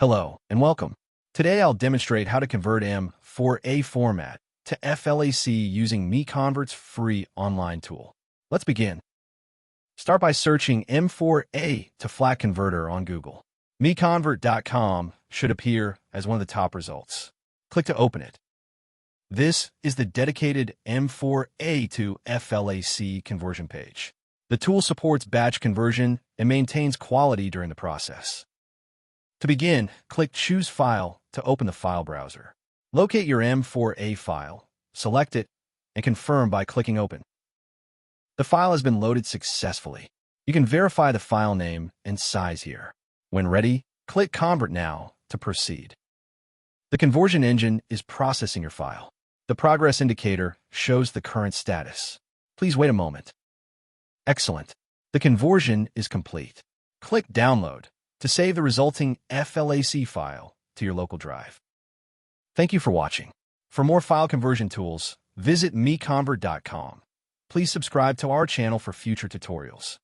Hello and welcome. Today I'll demonstrate how to convert M4A format to FLAC using MiConvert's free online tool. Let's begin. Start by searching M4A to FLAC converter on Google. MiConvert.com should appear as one of the top results. Click to open it. This is the dedicated M4A to FLAC conversion page. The tool supports batch conversion and maintains quality during the process. To begin, click Choose File to open the file browser. Locate your M4A file, select it, and confirm by clicking Open. The file has been loaded successfully. You can verify the file name and size here. When ready, click Convert Now to proceed. The conversion engine is processing your file. The progress indicator shows the current status. Please wait a moment. Excellent. The conversion is complete. Click Download to save the resulting FLAC file to your local drive. Thank you for watching. For more file conversion tools, visit MiConvert.com. Please subscribe to our channel for future tutorials.